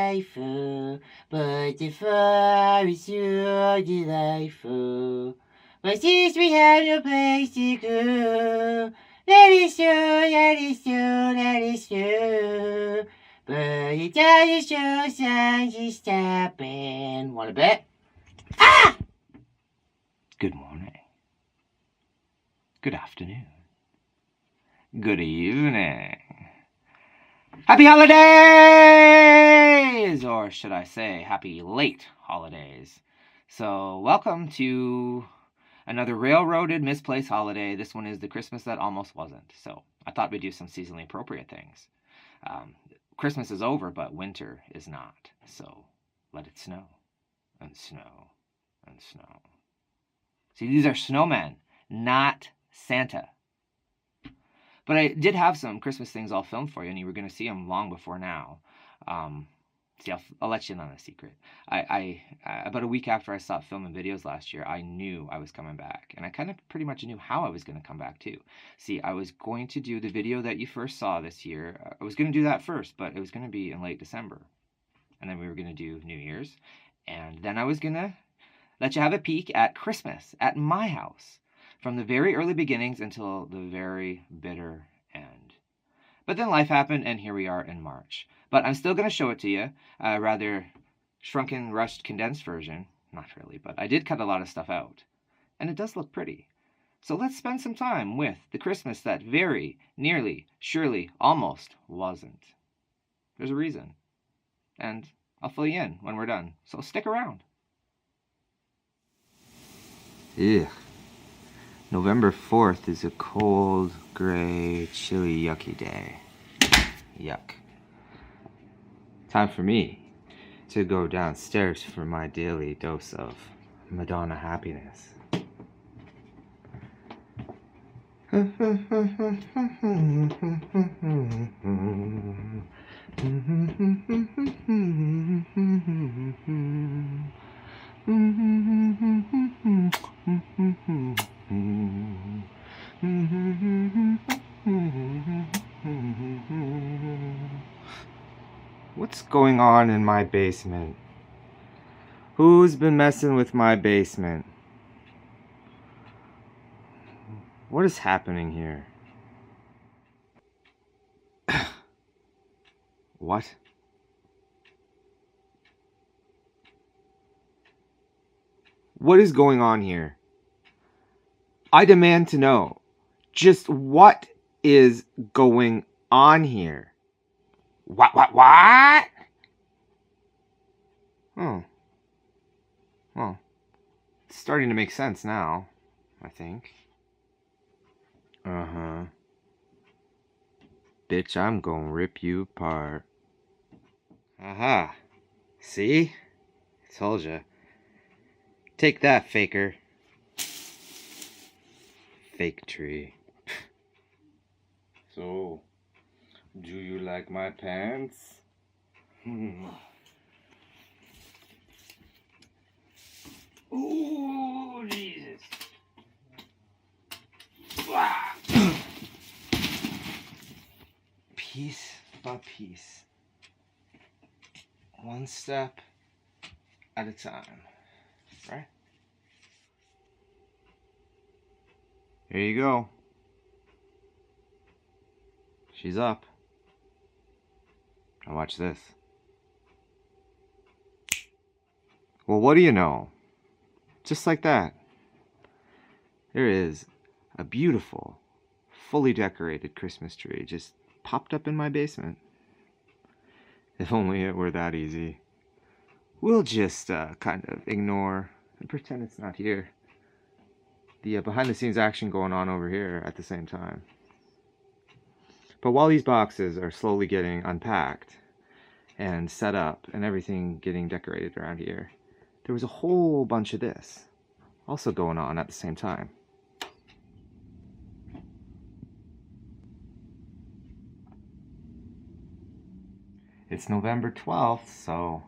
delightful, but the far is so delightful. But since we have no place to go, that is true, that is true, that is true. But it doesn't show signs of stopping. Wanna bet? Ah! Good morning. Good afternoon. Good evening. Happy holidays! Or should I say, happy late holidays. So, welcome to another railroaded misplaced holiday. This one is the Christmas that almost wasn't. So, I thought we'd do some seasonally appropriate things. Christmas is over, but winter is not. So, let it snow, and snow, and snow. See, these are snowmen, not Santa. But I did have some Christmas things all filmed for you, and you were going to see them long before now. See, I'll let you in on a secret. I about a week after I stopped filming videos last year, I knew I was coming back. And I kind of pretty much knew how I was going to come back, too. See, I was going to do the video that you first saw this year. I was going to do that first, but it was going to be in late December. And then we were going to do New Year's. And then I was going to let you have a peek at Christmas at my house, from the very early beginnings until the very bitter end. But then life happened, and here we are in March. But I'm still going to show it to you, a rather shrunken, rushed, condensed version. Not really, but I did cut a lot of stuff out. And it does look pretty. So let's spend some time with the Christmas that very, nearly, surely, almost wasn't. There's a reason. And I'll fill you in when we're done. So stick around. Yeah. November 4th is a cold, gray, chilly, yucky day. Yuck. Time for me to go downstairs for my daily dose of Madonna happiness. What's going on in my basement? Who's been messing with my basement? What is happening here? What? What is going on here? I demand to know just what is going on here. What? Oh. Well, it's starting to make sense now, I think. Uh-huh. Bitch, I'm gonna rip you apart. Aha. See? I told ya. Take that, faker. Fake tree. So, do you like my pants? Ooh, Jesus. Piece by piece. One step at a time. Right? Here you go. She's up. Now watch this. Well, what do you know? Just like that, there is a beautiful, fully decorated Christmas tree just popped up in my basement. If only it were that easy. We'll just kind of ignore and pretend it's not here. The behind-the-scenes action going on over here at the same time. But while these boxes are slowly getting unpacked and set up and everything getting decorated around here, there was a whole bunch of this also going on at the same time. It's November 12th, so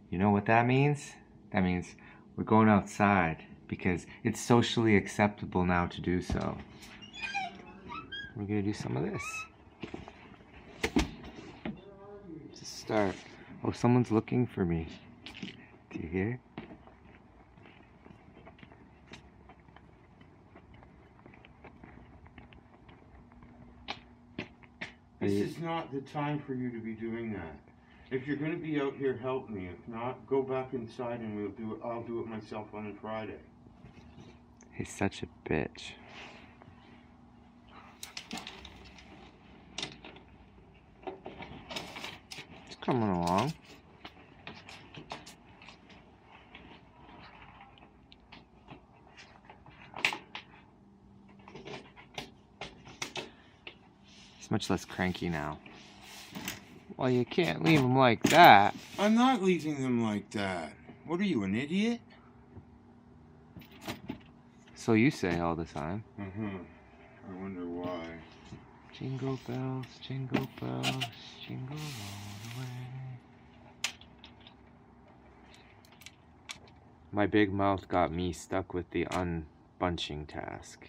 you know what that means? That means we're going outside because it's socially acceptable now to do so. We're gonna do some of this. To start, Oh, someone's looking for me. Do you hear? This is not the time for you to be doing that. If you're going to be out here, help me. If not, go back inside and we'll do it. I'll do it myself on a Friday. He's such a bitch. It's coming along. He's much less cranky now. Well, you can't leave him like that. I'm not leaving them like that. What are you, an idiot? So you say all the time. I wonder why. Jingle bells, jingle all the way. My big mouth got me stuck with the unbunching task.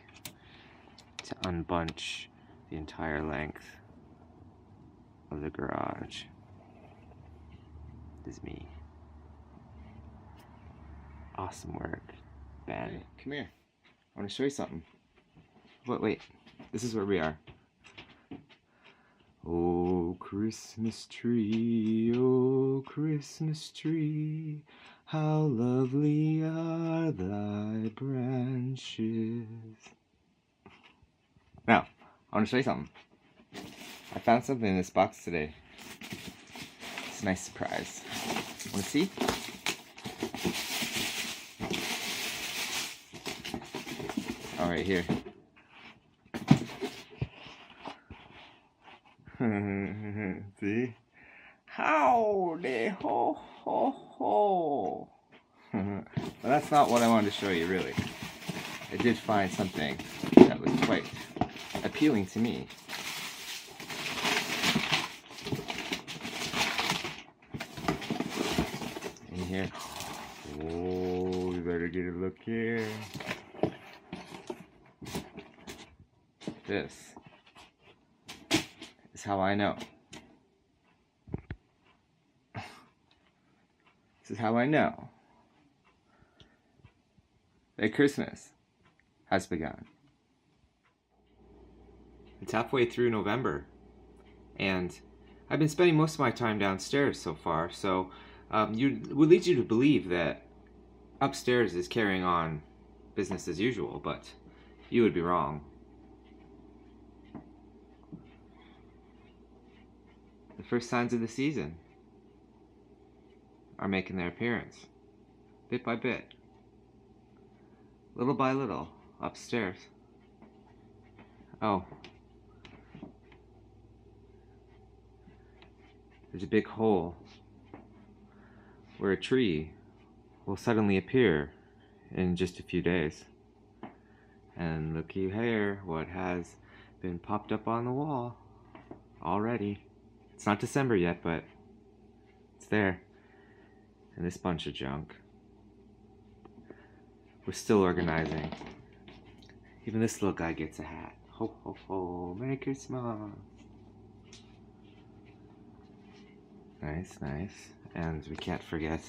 To unbunch the entire length of the garage. This is me. Awesome work, Ben. Hey, come here. I want to show you something. Wait. This is where we are. Oh, Christmas tree, how lovely are thy branches. Now, I want to show you something. I found something in this box today. It's a nice surprise. Want to see? All right, here. See? Howdy ho ho ho. Well, that's not what I wanted to show you, really. I did find something that was quite appealing to me. In here. Oh, you better get a look here. This is how I know. This is how I know that Christmas has begun. It's halfway through November, and I've been spending most of my time downstairs so far, so would lead you to believe that upstairs is carrying on business as usual, but you would be wrong. The first signs of the season are making their appearance, bit by bit, little by little, upstairs. Oh, there's a big hole where a tree will suddenly appear in just a few days. And looky here, what has been popped up on the wall already. It's not December yet, but it's there. And this bunch of junk. We're still organizing. Even this little guy gets a hat. Ho ho ho, Merry Christmas. Nice, nice. And we can't forget,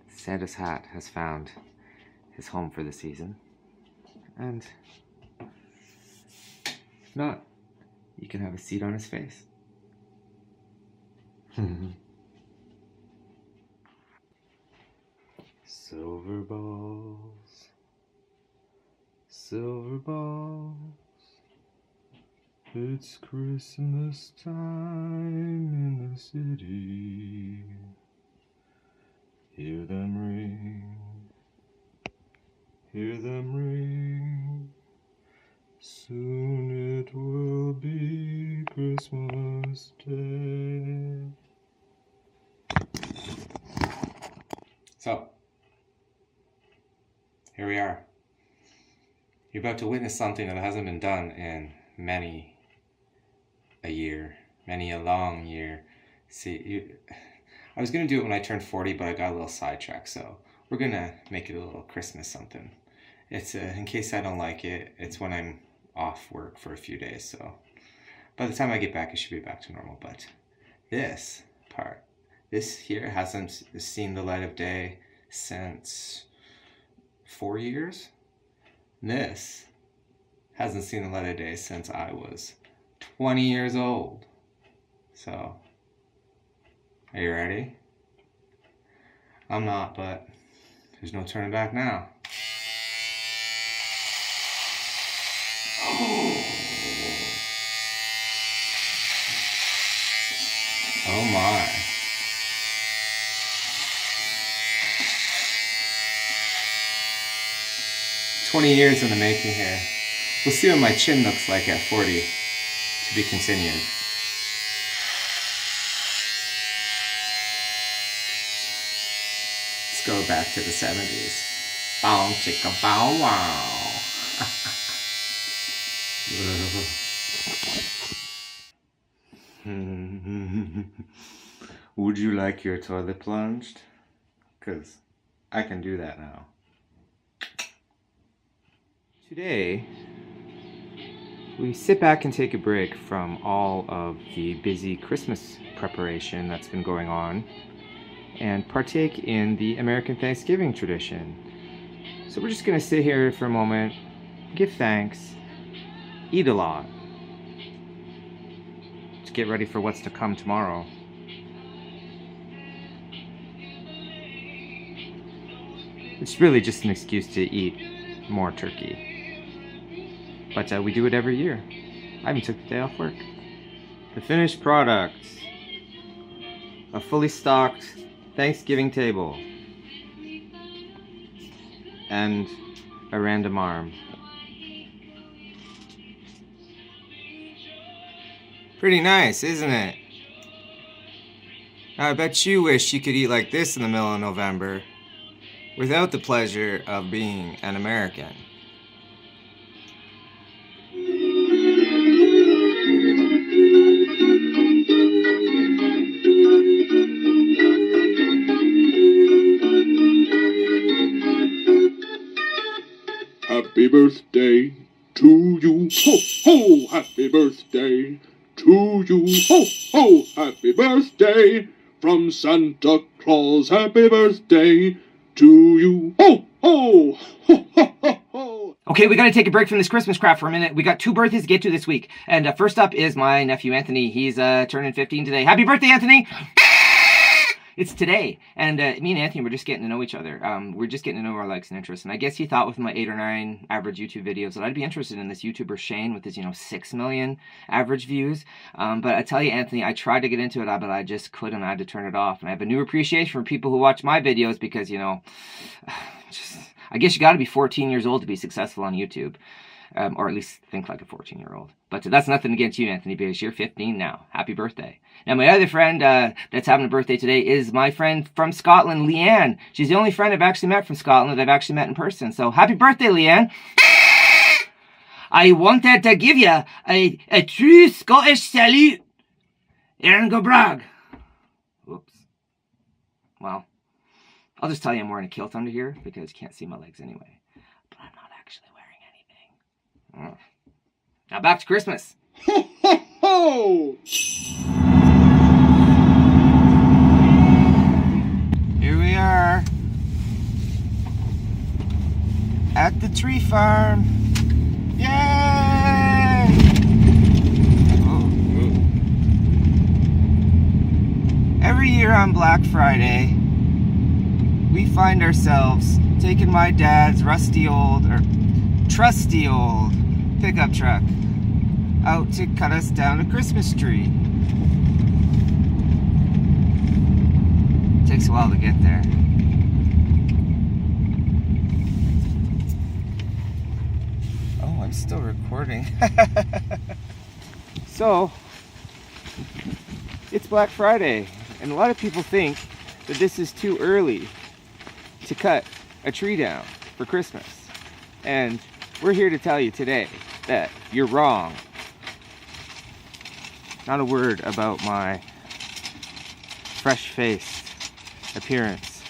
Santa's hat has found his home for the season. And if not, you can have a seat on his face. Silver balls, it's Christmas time in the city. Hear them ring, soon it will be Christmas Day. So, here we are. You're about to witness something that hasn't been done in many a long year. I was going to do it when I turned 40, but I got a little sidetracked, so we're going to make it a little Christmas something. It's in case I don't like it, it's when I'm off work for a few days, so by the time I get back, it should be back to normal. But this part. This here hasn't seen the light of day since 4 years. This hasn't seen the light of day since I was 20 years old. So, are you ready? I'm not, but there's no turning back now. Oh my. "20 years in the making here. We'll see what my chin looks like at 40. To be continued." Let's go back to the 70s. Bow chicka bow wow. Would you like your toilet plunged? 'Cause I can do that now. Today, we sit back and take a break from all of the busy Christmas preparation that's been going on and partake in the American Thanksgiving tradition. So we're just going to sit here for a moment, give thanks, eat a lot, to get ready for what's to come tomorrow. It's really just an excuse to eat more turkey. But we do it every year. I even took the day off work. The finished product. A fully stocked Thanksgiving table. And a random arm. Pretty nice, isn't it? I bet you wish you could eat like this in the middle of November without the pleasure of being an American. Happy birthday to you, ho, ho, happy birthday to you, ho, ho, happy birthday from Santa Claus, happy birthday to you, ho, ho, ho, ho, ho, ho. Okay, we got to take a break from this Christmas crap for a minute. We got 2 birthdays to get to this week. And first up is my nephew, Anthony. He's turning 15 today. Happy birthday, Anthony! It's today. And me and Anthony were just getting to know each other. We're just getting to know our likes and interests. And I guess he thought with my 8 or 9 average YouTube videos that I'd be interested in this YouTuber Shane with his, 6 million average views. But I tell you, Anthony, I tried to get into it, but I just couldn't. I had to turn it off. And I have a new appreciation for people who watch my videos because, I guess you got to be 14 years old to be successful on YouTube. Or at least think like a 14-year-old. But that's nothing against you, Anthony, because you're 15 now. Happy birthday. Now, my other friend that's having a birthday today is my friend from Scotland, Leanne. She's the only friend I've actually met from Scotland that I've actually met in person. So, happy birthday, Leanne. I wanted to give you a true Scottish salute. Erin go brag. Whoops. Well, I'll just tell you I'm wearing a kilt under here because you can't see my legs anyway. But I'm not actually wearing anything. Now back to Christmas. Ho, ho, ho! Here we are at the tree farm. Yay! Every year on Black Friday, we find ourselves taking my dad's trusty old pickup truck out to cut us down a Christmas tree. Takes a while to get there. Oh, I'm still recording. So, it's Black Friday, and a lot of people think that this is too early to cut a tree down for Christmas. And we're here to tell you today that you're wrong. Not a word about my fresh-faced appearance.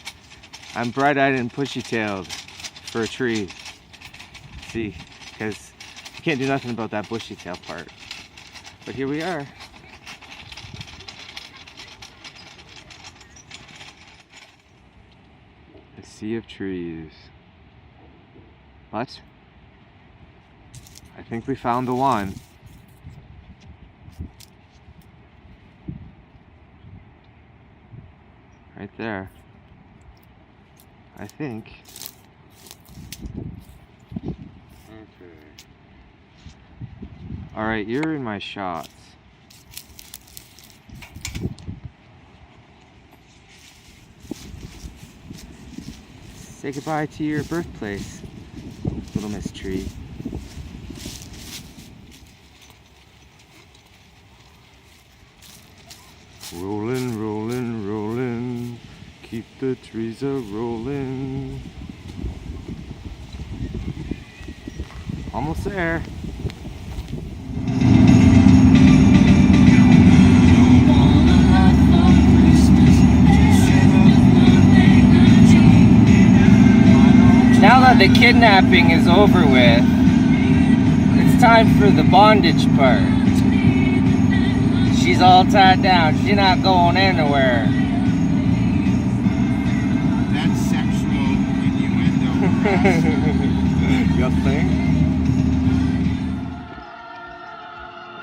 I'm bright-eyed and bushy-tailed for a tree. See, because you can't do nothing about that bushy-tail part. But here we are. A sea of trees. But I think we found the one. Right there. I think. Okay. Alright, you're in my shots. Say goodbye to your birthplace, little Miss Tree. Rollin', rollin', rollin', keep the trees a-rollin'. Almost there. Now that the kidnapping is over with, it's time for the bondage part. She's all tied down. She's not going anywhere. That's sexual innuendo. You think?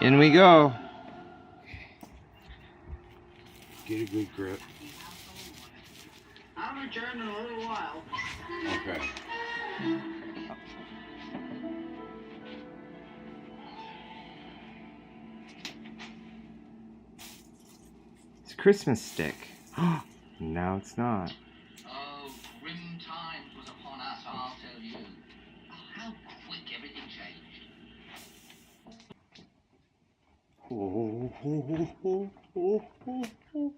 In we go. Get a good grip. I'll return in a little while. Okay. It's a Christmas stick. Now it's not. Oh, grim times was upon us, I'll tell you. Oh, how quick everything changed. Oh, oh, oh, oh, oh, oh.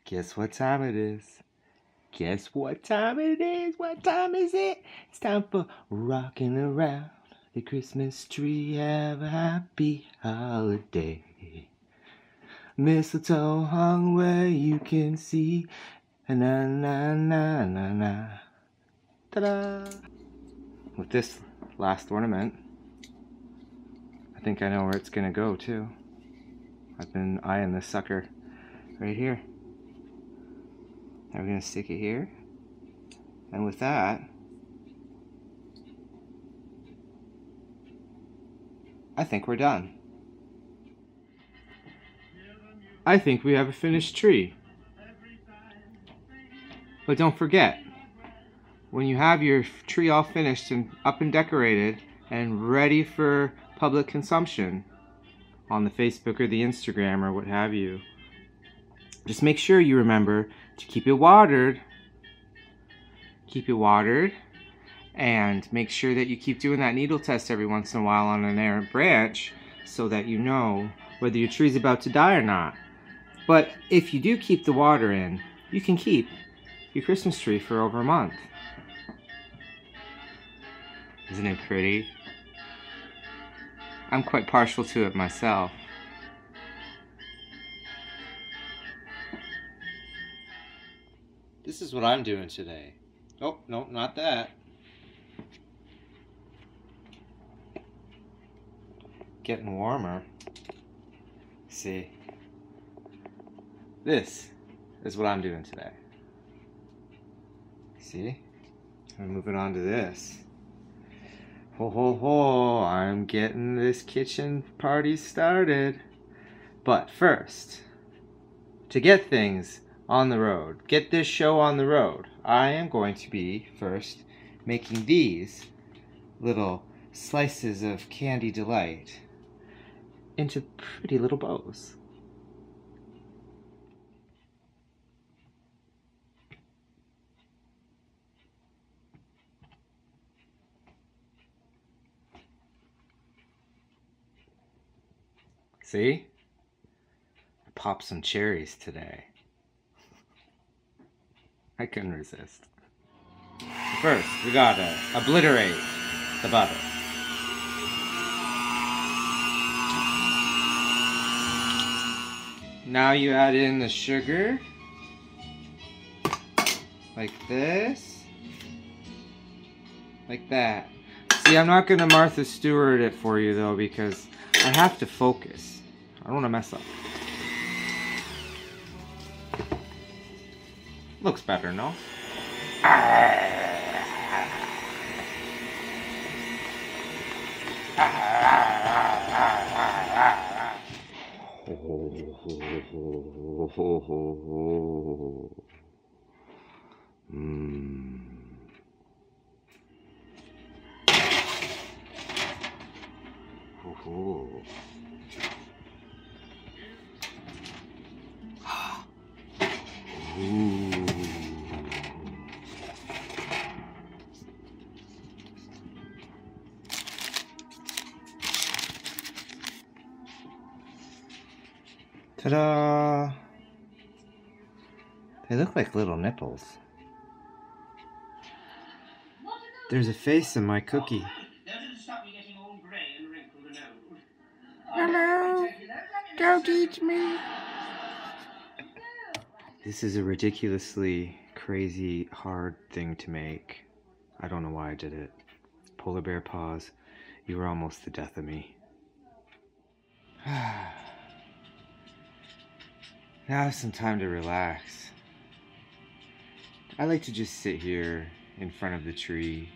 Guess what time it is? Guess what time it is? What time is it? It's time for rocking around the Christmas tree. Have a happy holiday. Mistletoe hung where you can see. Na na na na na. Ta-da! With this last ornament, I think I know where it's gonna go too. I've been eyeing this sucker right here. Now we're gonna stick it here, and with that, I think we're done. I think we have a finished tree. But don't forget, when you have your tree all finished and up and decorated and ready for public consumption on the Facebook or the Instagram or what have you, just make sure you remember to keep it watered. Keep it watered, and make sure that you keep doing that needle test every once in a while on an errant branch so that you know whether your tree's about to die or not. But if you do keep the water in, you can keep your Christmas tree for over a month. Isn't it pretty? I'm quite partial to it myself. This is what I'm doing today. Oh, no, not that. Getting warmer. See, this is what I'm doing today. See, I'm moving on to this. Ho ho ho, I'm getting this kitchen party started. But first, to get things on the road, get this show on the road, I am going to be first making these little slices of candy delight into pretty little bows. See? Pop some cherries today. I couldn't resist. First, we gotta obliterate the butter. Now you add in the sugar, like this, like that. See, I'm not gonna Martha Stewart it for you though because I have to focus. I don't want to mess up. Looks better, no? Ta-da! They look like little nipples. There's a face in my cookie. Hello! Don't eat me! This is a ridiculously crazy hard thing to make. I don't know why I did it. Polar bear paws, you were almost the death of me. Now I have some time to relax. I like to just sit here in front of the tree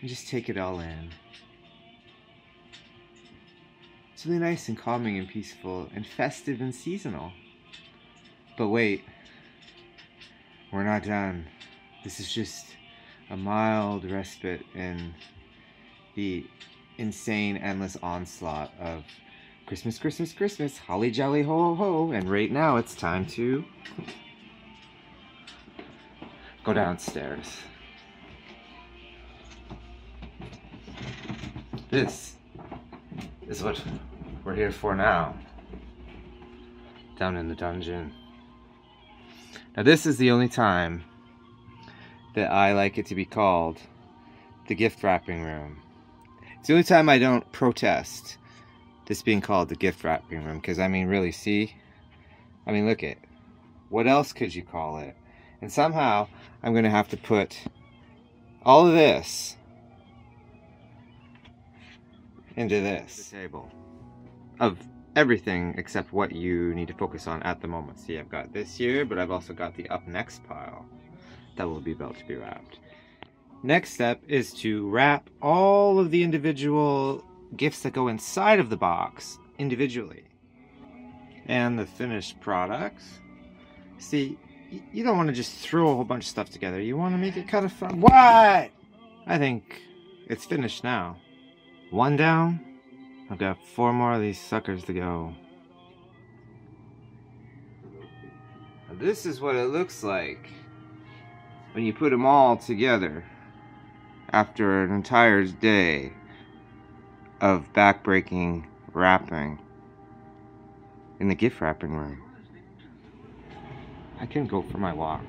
and just take it all in. It's really nice and calming and peaceful and festive and seasonal. But wait, we're not done. This is just a mild respite in the insane, endless onslaught of Christmas, Christmas, Christmas, holly jolly ho ho ho, and right now it's time to go downstairs. This is what we're here for now. Down in the dungeon. Now this is the only time that I like it to be called the gift wrapping room. It's the only time I don't protest this being called the gift wrapping room, because I mean really, see? I mean look it. What else could you call it? And somehow I'm going to have to put all of this into this table of everything except what you need to focus on at the moment. See, I've got this here, but I've also got the up next pile that will be about to be wrapped. Next step is to wrap all of the individual gifts that go inside of the box individually. And the finished products. See, you don't want to just throw a whole bunch of stuff together. You want to make it kind of fun. What? I think it's finished now. One down. I've got 4 more of these suckers to go. Now this is what it looks like when you put them all together after an entire day of backbreaking wrapping in the gift wrapping room. I can go for my walk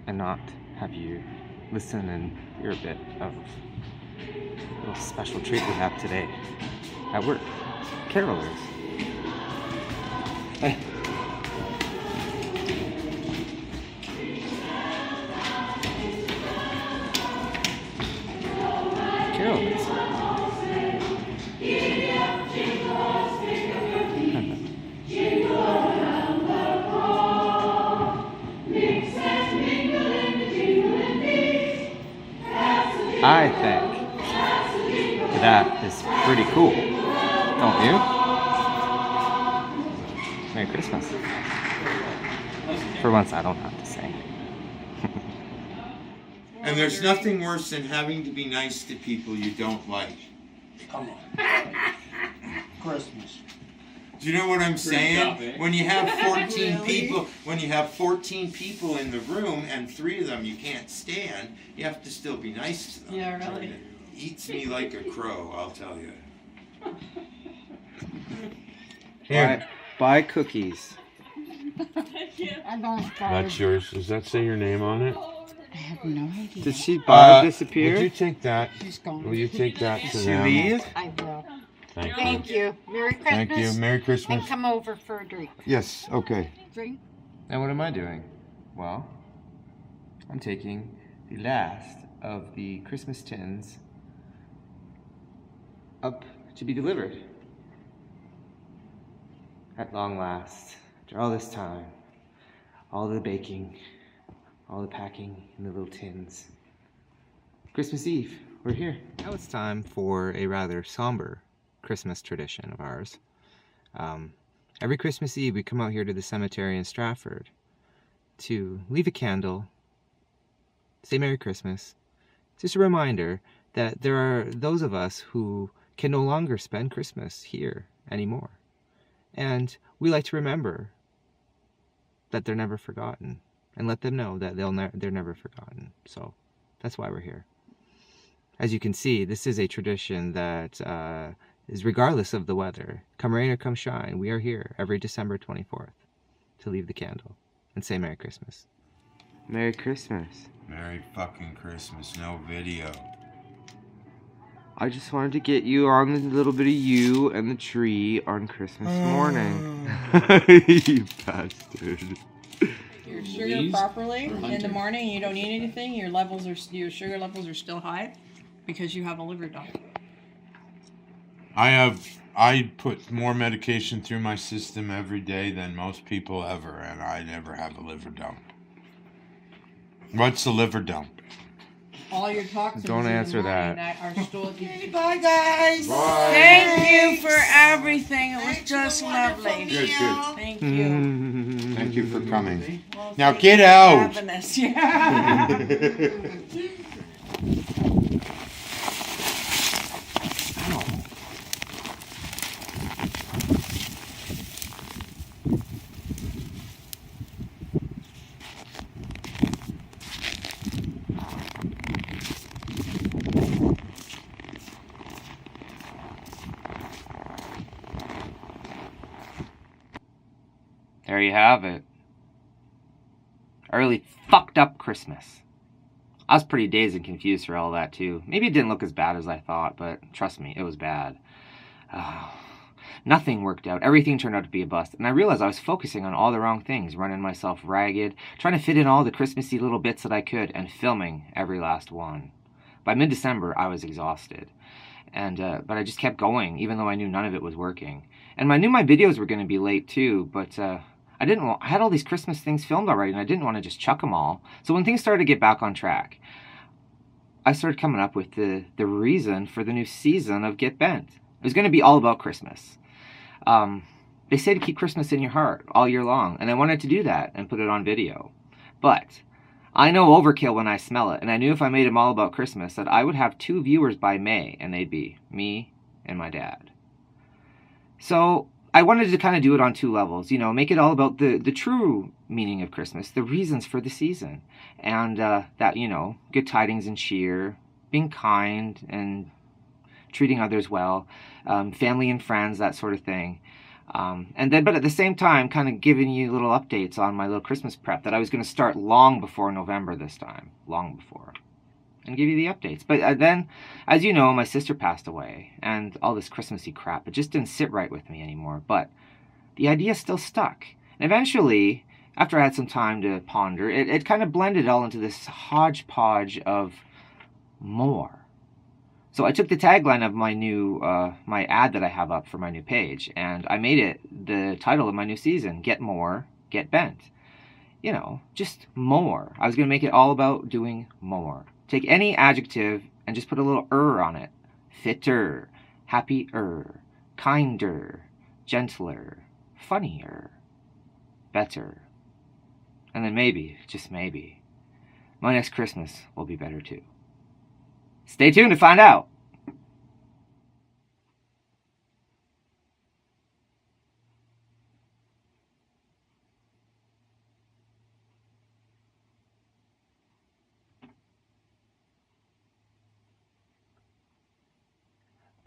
and not have you listen and hear a bit of a little special treat we have today at work. Carolers. Hey. Carolers. I think that is pretty cool, don't you? Merry Christmas. For once, I don't have to sing. And there's nothing worse than having to be nice to people you don't like. Come on. Christmas. Do you know what I'm saying? tough, eh? When you have 14 people, when you have 14 people in the room and 3 of them you can't stand, you have to still be nice to them. Yeah, really. It eats me like a crow, I'll tell you. Here. Buy cookies. I'm going That's yours. Does that say your name on it? I have no idea. Did she buy disappear? Would you take that? She's gone. Will you take that to Did she them? leave? I will. Thank you. Thank you. Merry Christmas. Thank you. Merry Christmas. And come over for a drink. Yes. Okay. Drink? And what am I doing? Well, I'm taking the last of the Christmas tins up to be delivered. At long last, after all this time, all the baking, all the packing in the little tins. Christmas Eve, we're here. Now it's time for a rather somber Christmas tradition of ours. Every Christmas Eve we come out here to the cemetery in Stratford to leave a candle, say Merry Christmas. Just a reminder that there are those of us who can no longer spend Christmas here anymore. And we like to remember that they're never forgotten and let them know that they're never forgotten. So that's why we're here. As you can see, this is a tradition that is regardless of the weather. Come rain or come shine, we are here every December 24th to leave the candle and say Merry Christmas. Merry Christmas. Merry fucking Christmas, no video. I just wanted to get you on a little bit of you and the tree on Christmas morning. You bastard. Your sugar properly in the morning, you don't need anything. Your sugar levels are still high because you have a liver dump. I put more medication through my system every day than most people ever, and I never have a liver dump. What's a liver dump? All your toxins Don't in the answer morning that. are stored. Okay, bye, guys. Bye. Thank you for everything. It was Thanks for just the wonderful lovely. Good, meal. good. Thank you. Thank you for coming. Well, Now thank get you for out. having us. Yeah. There you have it. A really fucked up Christmas. I was pretty dazed and confused for all that too. Maybe it didn't look as bad as I thought, but trust me, it was bad. Nothing worked out. Everything turned out to be a bust. And I realized I was focusing on all the wrong things, running myself ragged, trying to fit in all the Christmassy little bits that I could, and filming every last one. By mid-December, I was exhausted. But I just kept going, even though I knew none of it was working. And I knew my videos were going to be late too, but I had all these Christmas things filmed already, and I didn't want to just chuck them all. So when things started to get back on track, I started coming up with the reason for the new season of Get Bent. It was going to be all about Christmas. They say to keep Christmas in your heart all year long, and I wanted to do that and put it on video. But I know overkill when I smell it, and I knew if I made them all about Christmas that I would have 2 viewers by May, and they'd be me and my dad. So I wanted to kind of do it on 2 levels, make it all about the true meaning of Christmas, the reasons for the season, and that, good tidings and cheer, being kind and treating others well, family and friends, that sort of thing. But at the same time, kind of giving you little updates on my little Christmas prep that I was going to start long before November this time, long before, and give you the updates. But then, as you know, my sister passed away, and all this Christmassy crap, it just didn't sit right with me anymore. But the idea still stuck. And eventually, after I had some time to ponder, it kind of blended all into this hodgepodge of more. So I took the tagline of my new, my ad that I have up for my new page, and I made it the title of my new season, Get More, Get Bent. Just more. I was going to make it all about doing more. Take any adjective and just put a little on it. Fitter, happier, kinder, gentler, funnier, better. And then maybe, just maybe, my next Christmas will be better too. Stay tuned to find out.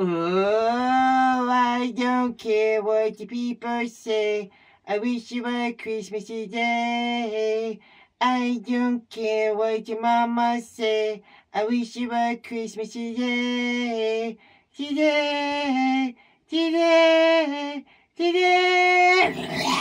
Oh, I don't care what the people say. I wish it were Christmas today. I don't care what your mama say. I wish it were Christmas today. Today, today, today.